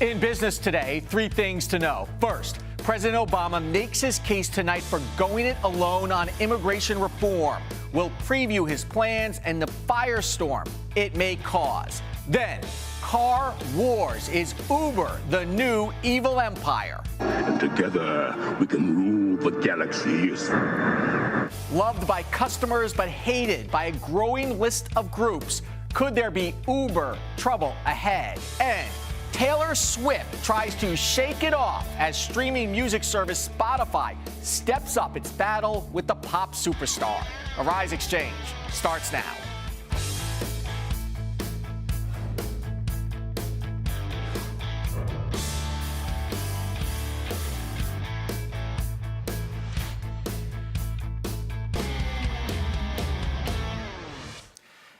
In business today, three things to know. First, President Obama makes his case tonight for going it alone on immigration reform. We'll preview his plans and the firestorm it may cause. Then, car wars. Is Uber the new evil empire? And together, we can rule the galaxies. Loved by customers but hated by a growing list of groups. Could there be Uber trouble ahead? And Taylor Swift tries to shake it off as streaming music service Spotify steps up its battle with the pop superstar. Airse Xchange starts now.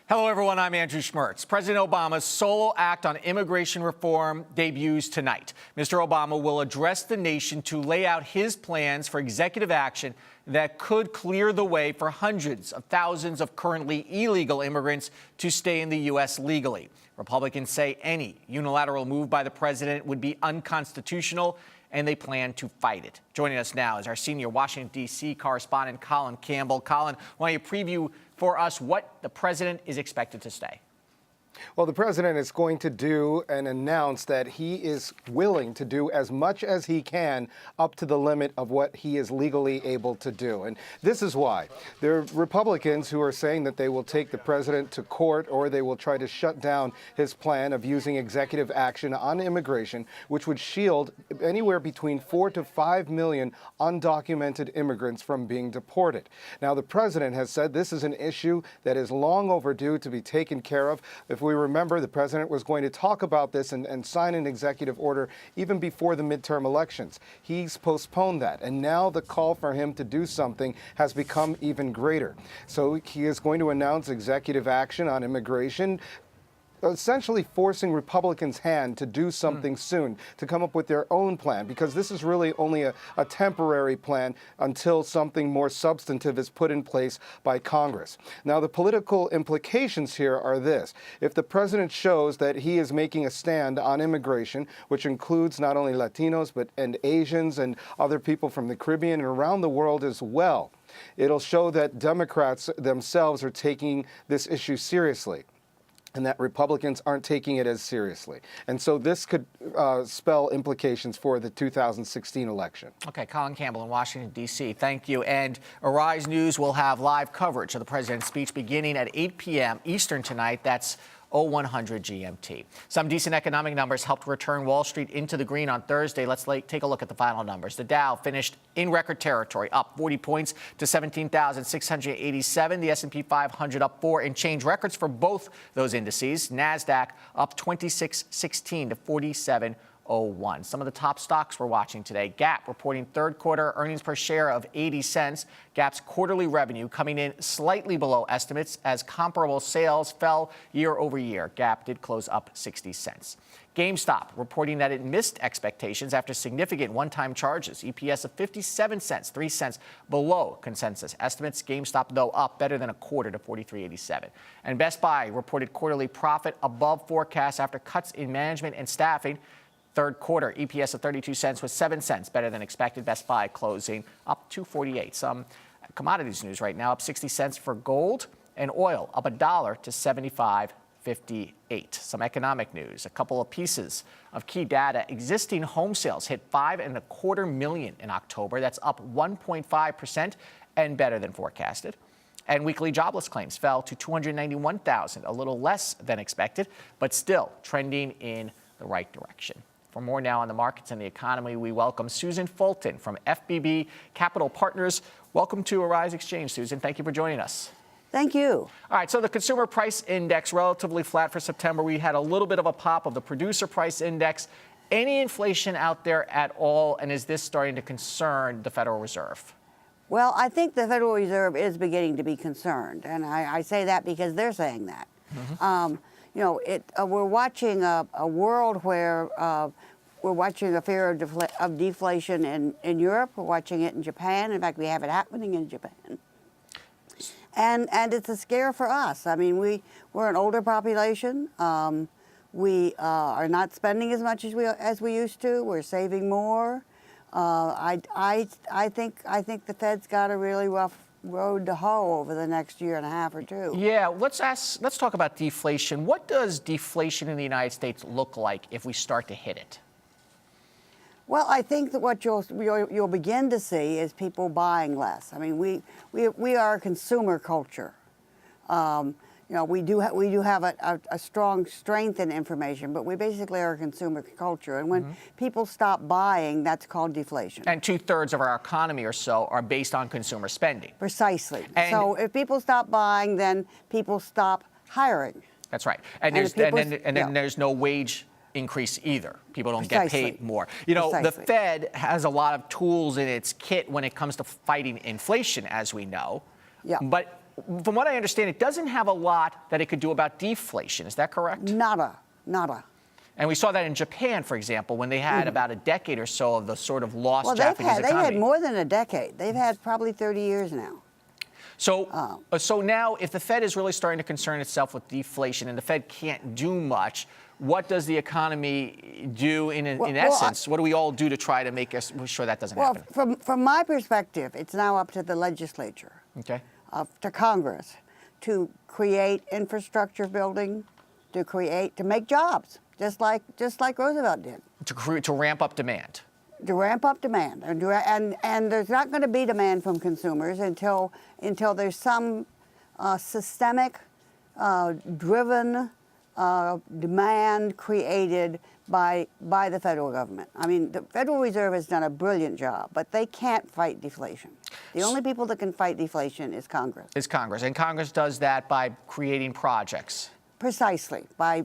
Hello, everyone. I'm Andrew Schmertz. President Obama's solo act on immigration reform debuts tonight. Mr. Obama will address the nation to lay out his plans for executive action that could clear the way for hundreds of thousands of currently illegal immigrants to stay in the U.S. legally. Republicans say any unilateral move by the president would be unconstitutional, and they plan to fight it. Joining us now is our senior Washington, D.C. correspondent, Colin Campbell. Colin, why don't you preview for us what the president is expected to say? Well, the president is going to do and announce that he is willing to do as much as he can up to the limit of what he is legally able to do. And this is why. There are Republicans who are saying that they will take the president to court or they will try to shut down his plan of using executive action on immigration, which would shield anywhere between 4 to 5 million undocumented immigrants from being deported. Now, the president has said this is an issue that is long overdue to be taken care of. If we remember, the president was going to talk about this and sign an executive order even before the midterm elections. He's postponed that, and now the call for him to do something has become even greater. So he is going to announce executive action on immigration, essentially forcing Republicans' hand to do something soon, to come up with their own plan, because this is really only a temporary plan until something more substantive is put in place by Congress. Now, the political implications here are this. If the president shows that he is making a stand on immigration, which includes not only Latinos, and Asians and other people from the Caribbean and around the world as well, it'll show that Democrats themselves are taking this issue seriously, and that Republicans aren't taking it as seriously. And so this could spell implications for the 2016 election. Okay, Colin Campbell in Washington, D.C., thank you. And Arise News will have live coverage of the president's speech beginning at 8 p.m. Eastern tonight. That's 0100 GMT. Some decent economic numbers helped return Wall Street into the green on Thursday. Let's take a look at the final numbers. The Dow finished in record territory, up 40 points to 17,687. The S&P 500 up 4 and change, records for both those indices. NASDAQ up 26.16 to 47.01. Some of the top stocks we're watching today. Gap reporting third quarter earnings per share of 80 cents. Gap's quarterly revenue coming in slightly below estimates as comparable sales fell year over year. Gap did close up 60 cents. GameStop reporting that it missed expectations after significant one-time charges. EPS of 57 cents, 3 cents below consensus estimates. GameStop, though, up better than a quarter to 43.87. And Best Buy reported quarterly profit above forecasts after cuts in management and staffing. Third quarter EPS of 32 cents was 7 cents better than expected. Best Buy closing up 2.48. Some commodities news right now, up 60 cents for gold, and oil up $1 to 75.58. Some economic news, a couple of pieces of key data. Existing home sales hit 5.25 million in October. That's up 1.5% and better than forecasted. And weekly jobless claims fell to 291,000, a little less than expected, but still trending in the right direction. For more now on the markets and the economy, we welcome Susan Fulton from FBB Capital Partners. Welcome to Airse Xchange, Susan. Thank you for joining us. Thank you. All right, so the consumer price index relatively flat for September. We had a little bit of a pop of the producer price index. Any inflation out there at all, and is this starting to concern the Federal Reserve? Well, I think the Federal Reserve is beginning to be concerned, and I say that because they're saying that. You know, we're watching a world where we're watching a fear of deflation in Europe. We're watching it in Japan. In fact, we have it happening in Japan. And it's a scare for us. I mean, we're an older population. We are not spending as much as we used to. We're saving more. I think the Fed's got a really rough road to hoe over the next year and a half or two. Yeah, let's talk about deflation. What does deflation in the United States look like if we start to hit it? Well, I think that what you'll begin to see is people buying less. I mean, we are a consumer culture. You know, we do have a strong strength in information, but we basically are a consumer culture. And when people stop buying, that's called deflation. And 2/3 of our economy or so are based on consumer spending. Precisely. And so if people stop buying, then people stop hiring. That's right. And then there's no wage increase either. People don't get paid more. You know, the Fed has a lot of tools in its kit when it comes to fighting inflation, as we know. Yeah. But from what I understand, it doesn't have a lot that it could do about deflation. Is that correct? Nada. And we saw that in Japan, for example, when they had about a decade or so of the sort of lost Japanese economy. They've had more than a decade. They've had probably 30 years now. So, so now if the Fed is really starting to concern itself with deflation and the Fed can't do much, what does the economy do in essence? What do we all do to try to make sure that doesn't happen? Well, from my perspective, it's now up to the legislature. Okay. To Congress to create infrastructure building, to make jobs, just like Roosevelt did. To ramp up demand. To ramp up demand, and there's not going to be demand from consumers until there's some systemic, driven demand created by the federal government. I mean, the Federal Reserve has done a brilliant job, but they can't fight deflation. The only people that can fight deflation is Congress. And Congress does that by creating projects. Precisely, by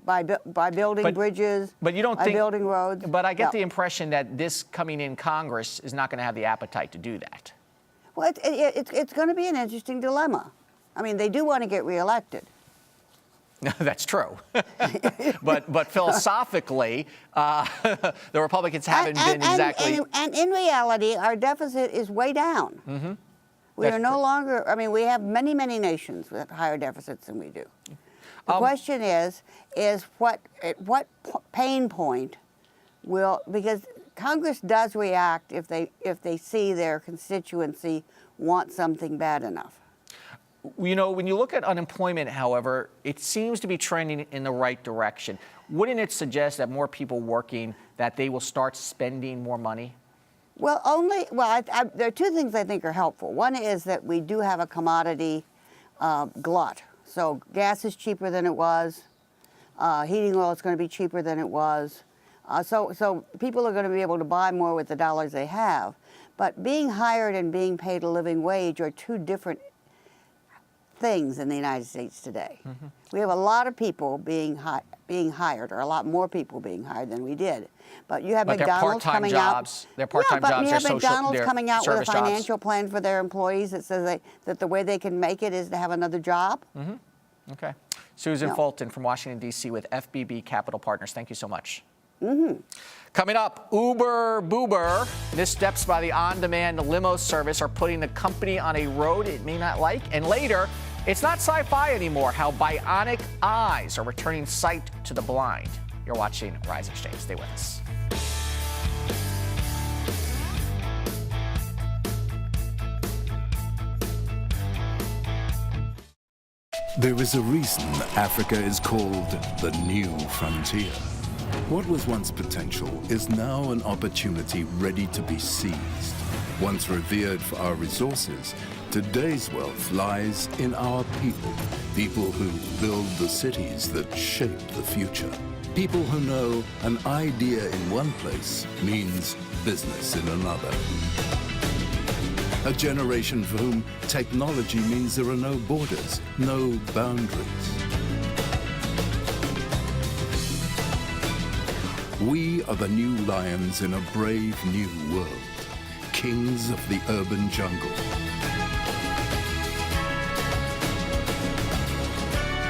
building bridges, but you don't by building roads. But I get the impression that this coming in Congress is not going to have the appetite to do that. Well, it's going to be an interesting dilemma. I mean, they do want to get reelected. That's true. but philosophically, the Republicans haven't been exactly. And in reality, our deficit is way down. Mm-hmm. We are no longer, I mean, we have many nations with higher deficits than we do. The question is what pain point because Congress does react if they see their constituency want something bad enough. You know, when you look at unemployment, however, it seems to be trending in the right direction. Wouldn't it suggest that more people working, that they will start spending more money? Well, there are two things I think are helpful. One is that we do have a commodity glut. So gas is cheaper than it was. Heating oil is going to be cheaper than it was. So people are going to be able to buy more with the dollars they have. But being hired and being paid a living wage are two different things in the United States today. Mm-hmm. We have a lot of people being hired, or a lot more people being hired than we did. But you have McDonald's coming out. They're part-time jobs. You have McDonald's coming out with a financial jobs. plan for their employees that says that the way they can make it is to have another job. Mm-hmm. Okay. Susan Fulton from Washington, D.C. with FBB Capital Partners. Thank you so much. Mm-hmm. Coming up, Uber Boober. Missteps by the on-demand limo service are putting the company on a road it may not like. And later, it's not sci-fi anymore, how bionic eyes are returning sight to the blind. You're watching Airse Xchange. Stay with us. There is a reason Africa is called the new frontier. What was once potential is now an opportunity ready to be seized. Once revered for our resources, today's wealth lies in our people. People who build the cities that shape the future. People who know an idea in one place means business in another. A generation for whom technology means there are no borders, no boundaries. We are the new lions in a brave new world, kings of the urban jungle.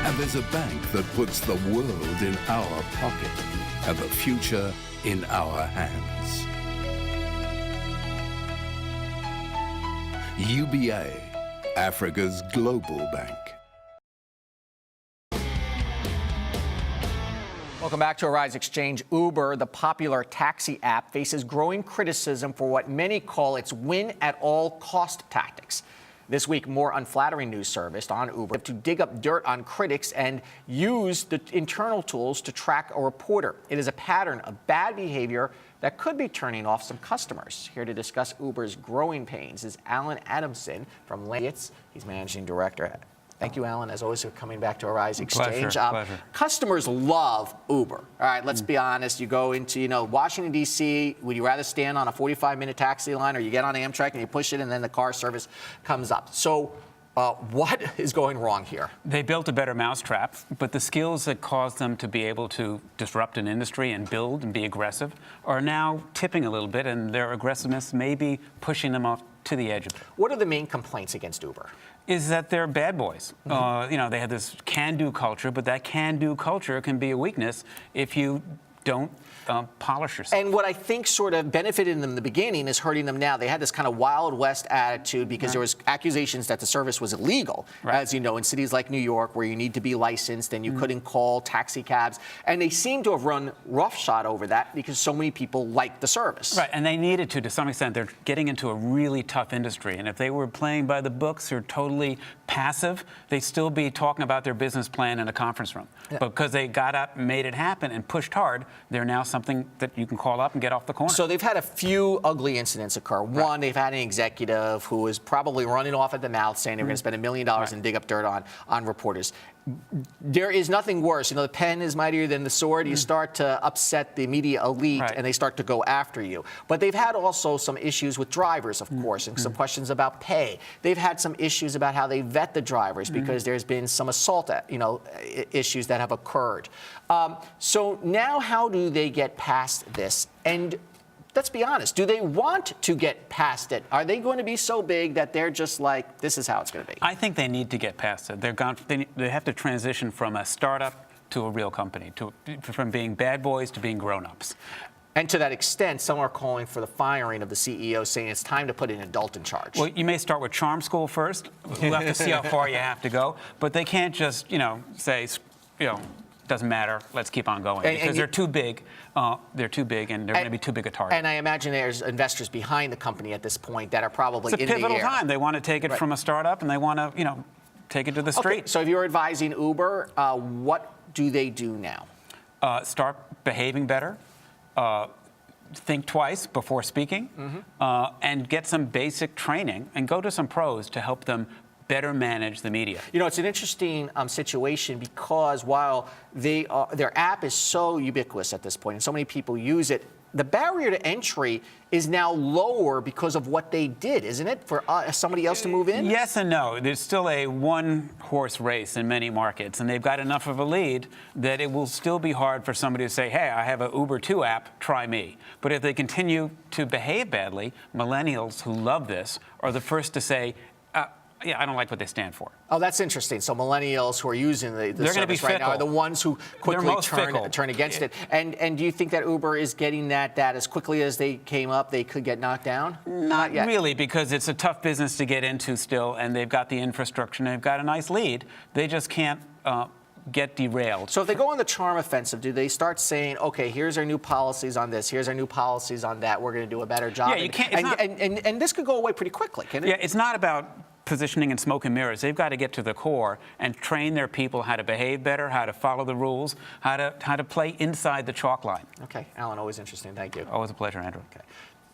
And there's a bank that puts the world in our pocket and the future in our hands. UBA, Africa's global bank. Welcome back to Airse Xchange. Uber, the popular taxi app, faces growing criticism for what many call its win-at-all-cost tactics. This week, more unflattering news service on Uber to dig up dirt on critics and use the internal tools to track a reporter. It is a pattern of bad behavior that could be turning off some customers. Here to discuss Uber's growing pains is Alan Adamson from Lance. He's managing director. Thank you, Alan, as always, for coming back to Airse Xchange. Pleasure. Customers love Uber. All right, let's be honest. You go into, Washington, D.C., would you rather stand on a 45-minute taxi line, or you get on Amtrak and you push it and then the car service comes up? So what is going wrong here? They built a better mousetrap, but the skills that caused them to be able to disrupt an industry and build and be aggressive are now tipping a little bit, and their aggressiveness may be pushing them off to the edge of it. What are the main complaints against Uber? Is that they're bad boys. They have this can-do culture, but that can-do culture can be a weakness if you don't polish yourself. And what I think sort of benefited them in the beginning is hurting them now. They had this kind of Wild West attitude because there was accusations that the service was illegal, as you know, in cities like New York where you need to be licensed and you couldn't call taxi cabs. And they seem to have run roughshod over that because so many people like the service. Right, and they needed to some extent. They're getting into a really tough industry. And if they were playing by the books or totally passive, they'd still be talking about their business plan in a conference room. Yeah. But because they got up, made it happen, and pushed hard, they're now something that you can call up and get off the corner. So they've had a few ugly incidents occur. One, they've had an executive who was probably running off at the mouth saying they were going to spend $1 million and dig up dirt on reporters. There is nothing worse. The pen is mightier than the sword. You start to upset the media elite, and they start to go after you. But they've had also some issues with drivers, of course, and some questions about pay. They've had some issues about how they vet the drivers because there's been some assault, issues that have occurred. So now, how do they get past this? And let's be honest, do they want to get past it? Are they going to be so big that they're just like, this is how it's going to be? I think they need to get past it. They have to transition from a startup to a real company, from being bad boys to being grown-ups. And to that extent, some are calling for the firing of the CEO, saying it's time to put an adult in charge. Well, you may start with charm school first. You'll have to see how far you have to go. But they can't just, say, doesn't matter, let's keep on going. Because they're too big. They're too big, and they're going to be too big a target. And I imagine there's investors behind the company at this point that are probably in the air. It's a pivotal time. They want to take it from a startup, and they want to, take it to the street. Okay, so if you're advising Uber, what do they do now? Start behaving better. Think twice before speaking, and get some basic training, and go to some pros to help them better manage the media. It's an interesting situation because while their app is so ubiquitous at this point and so many people use it, the barrier to entry is now lower because of what they did, isn't it, for somebody else to move in? Yes and no. There's still a one-horse race in many markets, and they've got enough of a lead that it will still be hard for somebody to say, hey, I have an Uber 2 app, try me. But if they continue to behave badly, millennials who love this are the first to say, yeah, I don't like what they stand for. Oh, that's interesting. So millennials who are using the service right now are the ones who quickly turn against it. And do you think that Uber is getting that as quickly as they came up, they could get knocked down? Not yet. Really, because it's a tough business to get into still, and they've got the infrastructure, and they've got a nice lead. They just can't get derailed. So if they go on the charm offensive, do they start saying, okay, here's our new policies on this, here's our new policies on that, we're going to do a better job? Yeah, you can't. And this could go away pretty quickly, can it? Yeah, it's not about positioning and smoke and mirrors. They've got to get to the core and train their people how to behave better, how to follow the rules, how to play inside the chalk line. Okay, Alan, always interesting. Thank you. Always a pleasure, Andrew. Okay.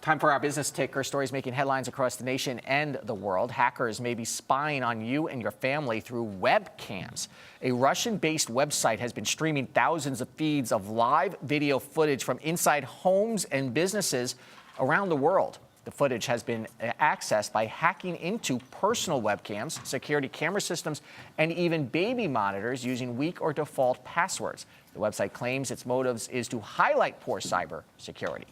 Time for our business ticker. Stories making headlines across the nation and the world. Hackers may be spying on you and your family through webcams. A Russian-based website has been streaming thousands of feeds of live video footage from inside homes and businesses around the world. The footage has been accessed by hacking into personal webcams, security camera systems, and even baby monitors using weak or default passwords. The website claims its motives is to highlight poor cyber security.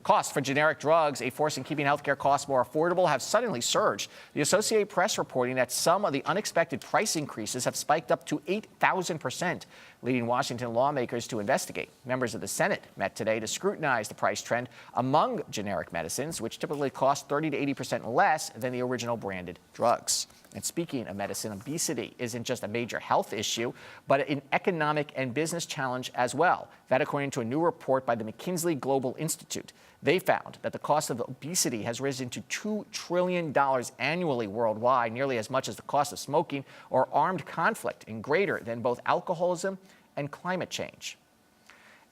Costs for generic drugs, a force in keeping healthcare costs more affordable, have suddenly surged. The Associated Press reporting that some of the unexpected price increases have spiked up to 8,000%. leading Washington lawmakers to investigate. Members of the Senate met today to scrutinize the price trend among generic medicines, which typically cost 30 to 80% less than the original branded drugs. And speaking of medicine, obesity isn't just a major health issue, but an economic and business challenge as well. That according to a new report by the McKinsey Global Institute. They found that the cost of obesity has risen to $2 trillion annually worldwide, nearly as much as the cost of smoking or armed conflict, and greater than both alcoholism and climate change.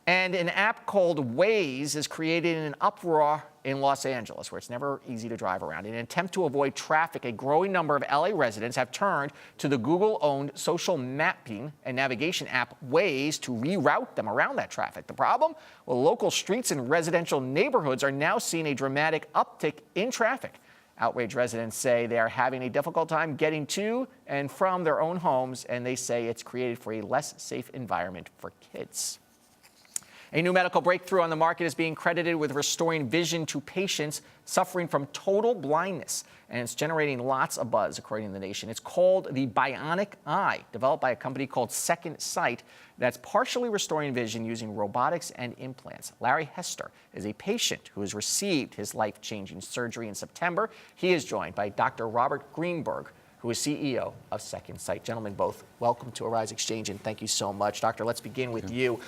And an app called Waze is created in an uproar in Los Angeles, where it's never easy to drive around. In an attempt to avoid traffic, a growing number of LA residents have turned to the Google-owned social mapping and navigation app Waze to reroute them around that traffic. The problem? Well, local streets and residential neighborhoods are now seeing a dramatic uptick in traffic. Outraged residents say they are having a difficult time getting to and from their own homes, and they say it's created for a less safe environment for kids. A new medical breakthrough on the market is being credited with restoring vision to patients suffering from total blindness, and it's generating lots of buzz, according to The Nation. It's called the Bionic Eye, developed by a company called Second Sight, that's partially restoring vision using robotics and implants. Larry Hester is a patient who has received his life-changing surgery in September. He is joined by Dr. Robert Greenberg, who is CEO of Second Sight. Gentlemen, both welcome to Airse Xchange, and thank you so much. Doctor, let's begin with you.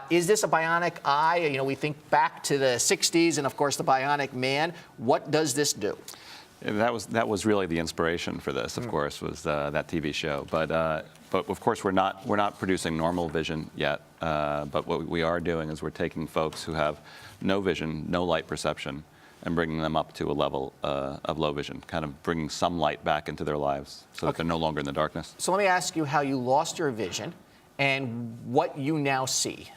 Is this a bionic eye? You know, we think back to the 60s and, of course, the Bionic Man. What does this do? That was really the inspiration for this, of course, was that TV show. But of course, we're not producing normal vision yet. But what we are doing is we're taking folks who have no vision, no light perception, and bringing them up to a level of low vision, kind of bringing some light back into their lives so that they're no longer in the darkness. So let me ask you how you lost your vision and what you now see.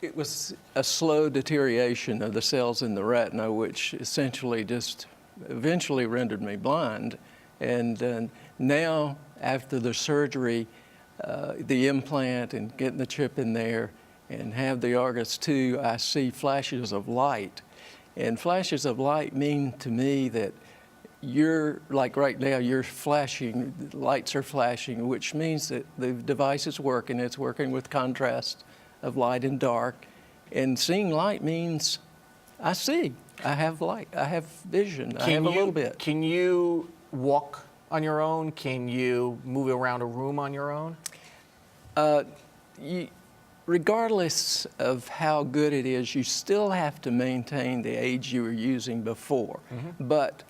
It was a slow deterioration of the cells in the retina, which essentially just eventually rendered me blind. And now, after the surgery, the implant and getting the chip in there and have the Argus 2, I see flashes of light. And flashes of light mean to me that you're, like right now, you're flashing, lights are flashing, which means that the device is working. It's working with contrast of light and dark. And seeing light means I see. I have light. I have vision. I have a little bit. Can you walk on your own? Can you move around a room on your own? Regardless of how good it is, you still have to maintain the aids you were using before. But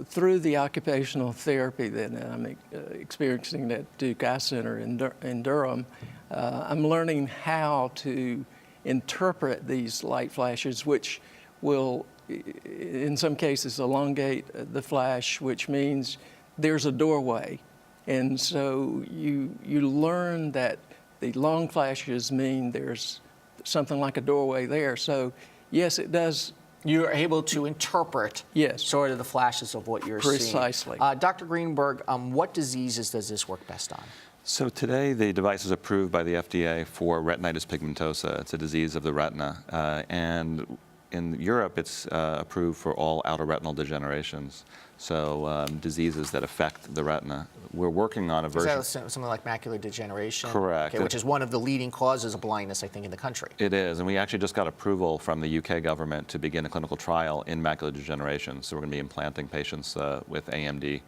through the occupational therapy that I'm experiencing at Duke Eye Center in Durham, I'm learning how to interpret these light flashes, which will, in some cases, elongate the flash, which means there's a doorway. And so you learn that the long flashes mean there's something like a doorway there. So, yes, it does. You're able to interpret sort of the flashes of what you're seeing. Precisely. Dr. Greenberg, what diseases does this work best on? So today, the device is approved by the FDA for retinitis pigmentosa. It's a disease of the retina. And in Europe, it's approved for all outer retinal degenerations, so diseases that affect the retina. We're working on a version. Is that something like macular degeneration? Correct. Okay, which is one of the leading causes of blindness, I think, in the country. It is, and we actually just got approval from the UK government to begin a clinical trial in macular degeneration. So we're going to be implanting patients with AMD,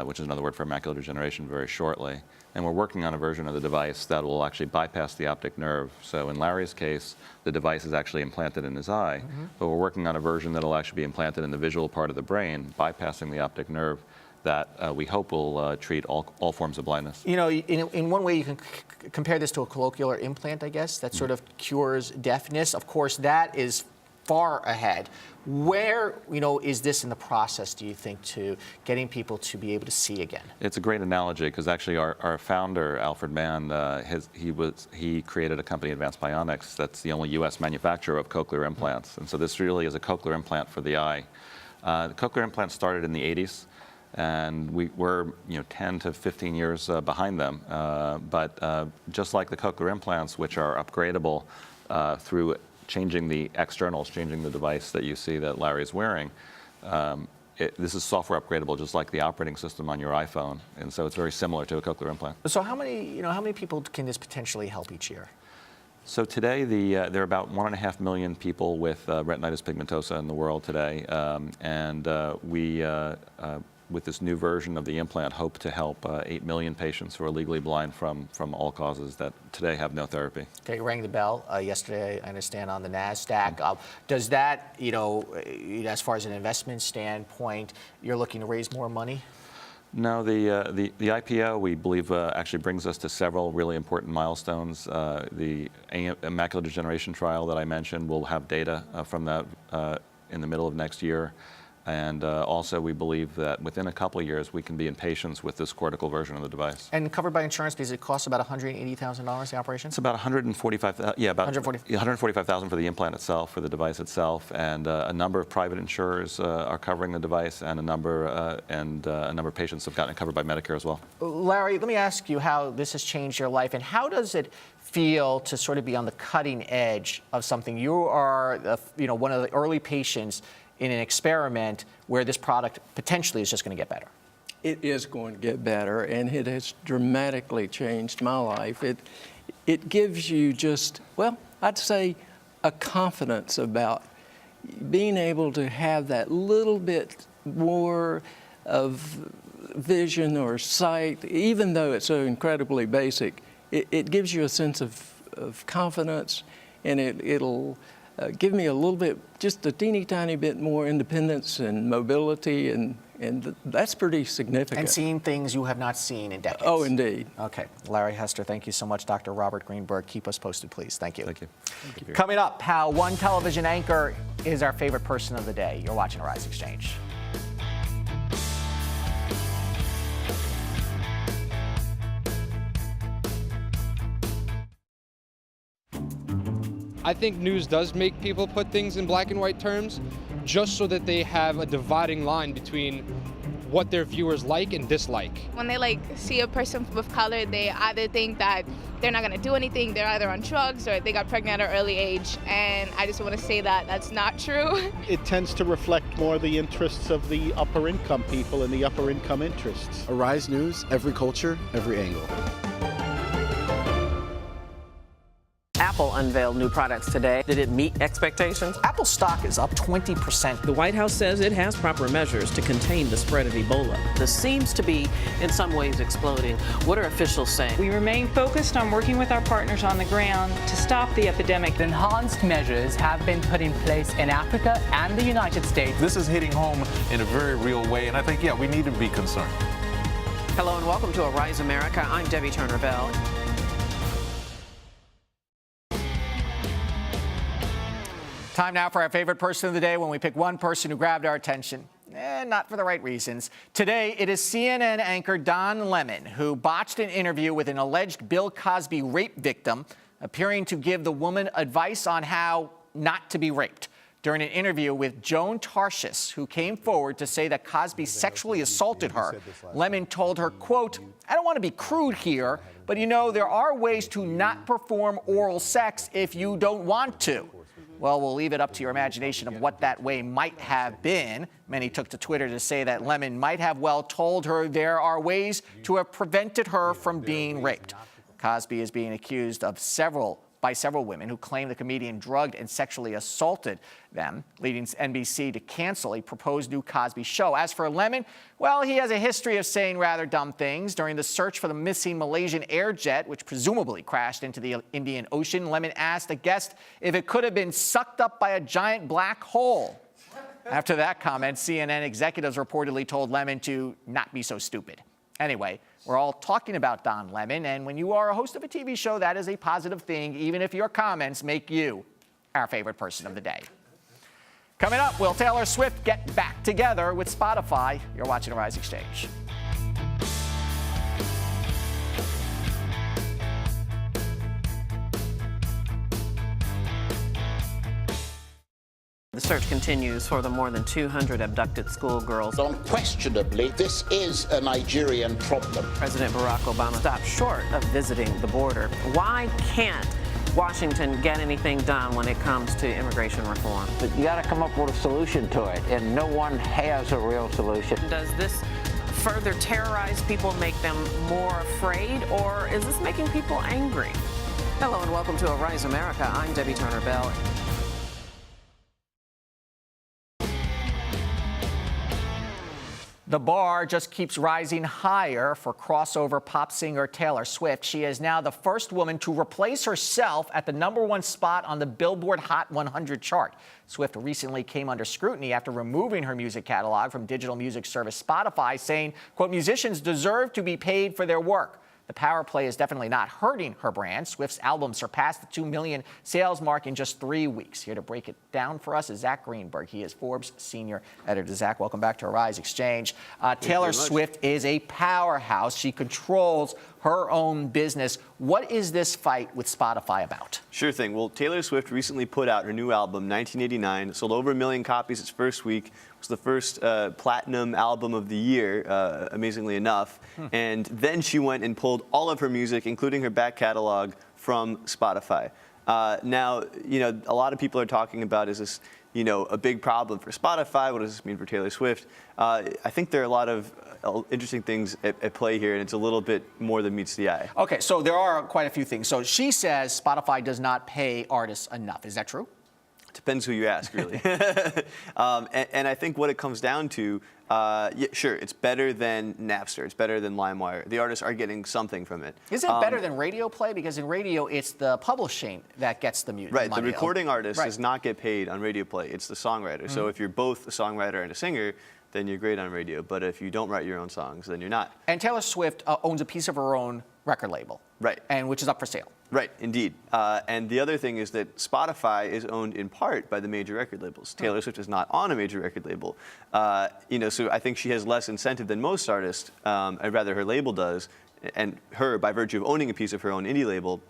which is another word for macular degeneration, very shortly. And we're working on a version of the device that will actually bypass the optic nerve. So in Larry's case, the device is actually implanted in his eye, but we're working on a version that will actually be implanted in the visual part of the brain, bypassing the optic nerve, that we hope will treat all forms of blindness. You know, in one way you can compare this to a colloquial implant, I guess, that sort of cures deafness. Of course, that is far ahead. Where, is this in the process, do you think, to getting people to be able to see again? It's a great analogy, because actually our founder, Alfred Mann, he created a company, Advanced Bionics, that's the only U.S. manufacturer of cochlear implants. And so this really is a cochlear implant for the eye. The cochlear implants started in the 80s, and we're 10 to 15 years behind them. But just like the cochlear implants, which are upgradable through changing the externals, changing the device that you see that Larry's wearing, this is software upgradable, just like the operating system on your iPhone, and so it's very similar to a cochlear implant. So how many people can this potentially help each year? So today, there are about 1.5 million people with retinitis pigmentosa in the world today, and we, with this new version of the implant, hope to help 8 million patients who are legally blind from all causes that today have no therapy. Okay, you rang the bell yesterday, I understand, on the NASDAQ. Does that, as far as an investment standpoint, you're looking to raise more money? No, the IPO, we believe, actually brings us to several really important milestones. The macular degeneration trial that I mentioned, will have data from that in the middle of next year. And also, we believe that within a couple of years, we can be in patients with this cortical version of the device. And covered by insurance, does it cost about $180,000, the operation? It's about $145,000, yeah, about $145,000 for the implant itself, for the device itself, and a number of private insurers are covering the device, and a number of patients have gotten it covered by Medicare as well. Larry, let me ask you how this has changed your life, and how does it feel to sort of be on the cutting edge of something? You are, one of the early patients in an experiment where this product potentially is just going to get better. It is going to get better, and it has dramatically changed my life. It gives you just, well, I'd say a confidence about being able to have that little bit more of vision or sight, even though it's so incredibly basic. It gives you a sense of confidence, and it'll give me a little bit, just a teeny tiny bit more independence and mobility, and that's pretty significant. And seeing things you have not seen in decades. Oh, indeed. Okay. Larry, Hester, thank you so much. Dr. Robert Greenberg, keep us posted, please. Thank you. Thank you. Coming up, how one television anchor is our favorite person of the day. You're watching Airse Xchange. I think news does make people put things in black and white terms, just so that they have a dividing line between what their viewers like and dislike. When they see a person of color, they either think that they're not going to do anything, they're either on drugs, or they got pregnant at an early age, and I just want to say that that's not true. It tends to reflect more the interests of the upper income people and the upper income interests. Arise News, every culture, every angle. Apple unveiled new products today. Did it meet expectations? Apple stock is up 20%. The White House says it has proper measures to contain the spread of Ebola. This seems to be, in some ways, exploding. What are officials saying? We remain focused on working with our partners on the ground to stop the epidemic. Enhanced measures have been put in place in Africa and the United States. This is hitting home in a very real way, and I think, we need to be concerned. Hello and welcome to Arise America. I'm Debbie Turner-Bell. Time now for our favorite person of the day, when we pick one person who grabbed our attention. Not for the right reasons. Today, it is CNN anchor Don Lemon, who botched an interview with an alleged Bill Cosby rape victim, appearing to give the woman advice on how not to be raped. During an interview with Joan Tarshis, who came forward to say that Cosby sexually assaulted her, Lemon told her, quote, "I don't want to be crude here, but there are ways to not perform oral sex if you don't want to." Well, we'll leave it up to your imagination of what that way might have been. Many took to Twitter to say that Lemon might have told her there are ways to have prevented her from being raped. Cosby is being accused by several women who claim the comedian drugged and sexually assaulted them, leading NBC to cancel a proposed new Cosby show. As for Lemon, he has a history of saying rather dumb things. During the search for the missing Malaysian air jet, which presumably crashed into the Indian Ocean, Lemon asked a guest if it could have been sucked up by a giant black hole. After that comment, CNN executives reportedly told Lemon to not be so stupid. Anyway, we're all talking about Don Lemon, and when you are a host of a TV show, that is a positive thing, even if your comments make you our favorite person of the day. Coming up, will Taylor Swift get back together with Spotify? You're watching Airse Xchange. The search continues for the more than 200 abducted schoolgirls. Unquestionably, this is a Nigerian problem. President Barack Obama stopped short of visiting the border. Why can't Washington get anything done when it comes to immigration reform? But you got to come up with a solution to it, and no one has a real solution. Does this further terrorize people, make them more afraid, or is this making people angry? Hello and welcome to Arise America. I'm Debbie Turner Bell. The bar just keeps rising higher for crossover pop singer Taylor Swift. She is now the first woman to replace herself at the #1 spot on the Billboard Hot 100 chart. Swift recently came under scrutiny after removing her music catalog from digital music service Spotify, saying, quote, musicians deserve to be paid for their work. The power play is definitely not hurting her brand. Swift's album surpassed the 2 million sales mark in just 3 weeks. Here to break it down for us is Zack Greenberg. He is Forbes senior editor. Zack, welcome back to Arise Exchange. Taylor Swift is a powerhouse. She controls her own business. What is this fight with Spotify about? Sure thing. Well, Taylor Swift recently put out her new album, 1989. It sold over 1 million copies its first week. It was the first platinum album of the year, amazingly enough. And then she went and pulled all of her music, including her back catalog, from Spotify. Now, a lot of people are talking about, is this, a big problem for Spotify? What does this mean for Taylor Swift? I think there are a lot of interesting things at play here, and it's a little bit more than meets the eye. Okay, so there are quite a few things. So she says Spotify does not pay artists enough. Is that true? Depends who you ask, really. and I think what it comes down to, yeah, sure, it's better than Napster. It's better than LimeWire. The artists are getting something from it. Is it better than radio play? Because in radio, it's the publishing that gets the music. Right, the recording artist does not get paid on radio play. It's the songwriter. So if you're both a songwriter and a singer, then you're great on radio. But if you don't write your own songs, then you're not. And Taylor Swift owns a piece of her own record label. Right. And which is up for sale. Right, indeed. And the other thing is that Spotify is owned in part by the major record labels. Taylor Swift is not on a major record label. So I think she has less incentive than most artists, or rather her label does, and her, by virtue of owning a piece of her own indie label,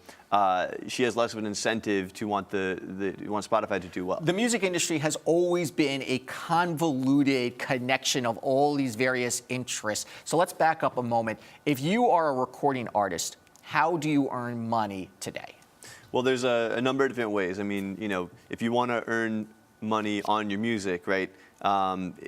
she has less of an incentive to want Spotify to do well. The music industry has always been a convoluted connection of all these various interests. So let's back up a moment. If you are a recording artist, how do you earn money today? Well, there's a number of different ways. I mean, if you want to earn money on your music, right?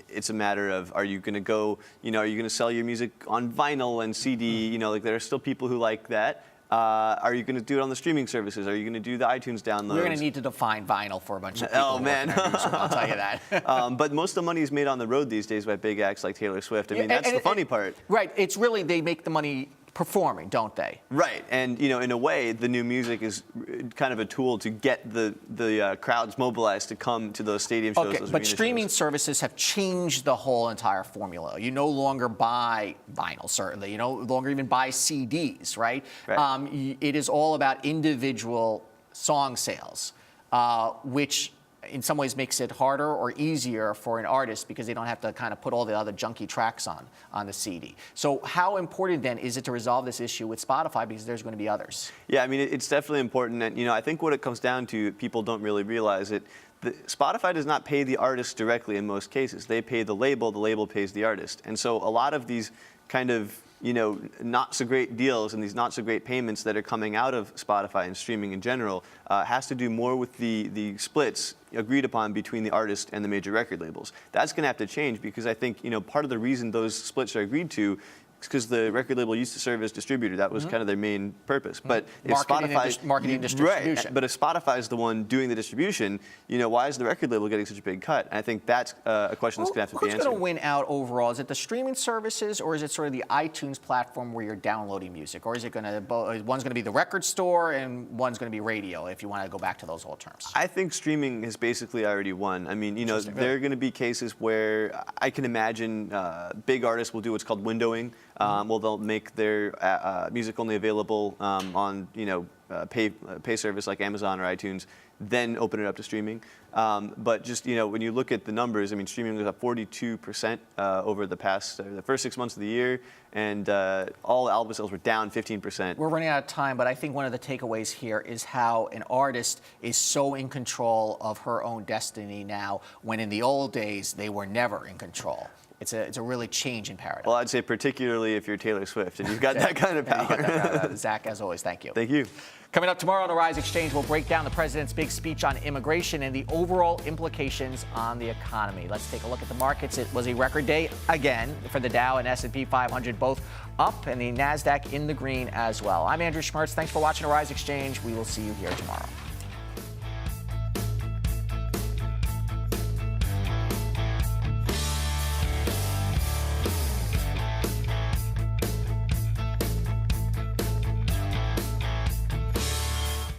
It's a matter of, are you going to go, are you going to sell your music on vinyl and CD? Like there are still people who like that. Are you going to do it on the streaming services? Are you going to do the iTunes downloads? We're going to need to define vinyl for a bunch of people. Oh, man. I'll tell you that. But most of the money is made on the road these days by big acts like Taylor Swift. I mean, that's the funny part. Right. It's really, they make the money performing, don't they? Right, and in a way, the new music is kind of a tool to get the crowds mobilized to come to those stadium shows. Okay, but streaming services have changed the whole entire formula. You no longer buy vinyl, certainly. You no longer even buy CDs, right? It is all about individual song sales, which in some ways makes it harder or easier for an artist because they don't have to kind of put all the other junky tracks on the CD. So how important then is it to resolve this issue with Spotify, because there's going to be others? Yeah, I mean, it's definitely important. And, I think what it comes down to, people don't really realize it, Spotify does not pay the artist directly in most cases. They pay the label pays the artist. And so a lot of these kind of not so great deals and these not so great payments that are coming out of Spotify and streaming in general has to do more with the splits agreed upon between the artist and the major record labels. That's going to have to change, because I think part of the reason those splits are agreed to is because the record label used to serve as distributor. That was kind of their main purpose. But if marketing and distribution. Right, but if Spotify is the one doing the distribution, why is the record label getting such a big cut? And I think that's a question that's going to have to be answered. Who's going to win out overall? Is it the streaming services, or is it sort of the iTunes platform where you're downloading music? Or is it going to, one's going to be the record store and one's going to be radio, if you want to go back to those old terms? I think streaming has basically already won. I mean, there are going to be cases where I can imagine big artists will do what's called windowing. They'll make their music only available on pay service like Amazon or iTunes, then open it up to streaming. But just when you look at the numbers, I mean, streaming was up 42% over the first 6 months of the year, and all album sales were down 15%. We're running out of time, but I think one of the takeaways here is how an artist is so in control of her own destiny now, when in the old days they were never in control. it's a really change in paradigm. Well, I'd say particularly if you're Taylor Swift and you've got that kind of power. Zach, as always, thank you. Thank you. Coming up tomorrow on the Airse Xchange, we'll break down the president's big speech on immigration and the overall implications on the economy. Let's take a look at the markets. It was a record day again for the Dow and S&P 500, both up, and the NASDAQ in the green as well. I'm Andrew Schmertz. Thanks for watching Airse Xchange. We will see you here tomorrow.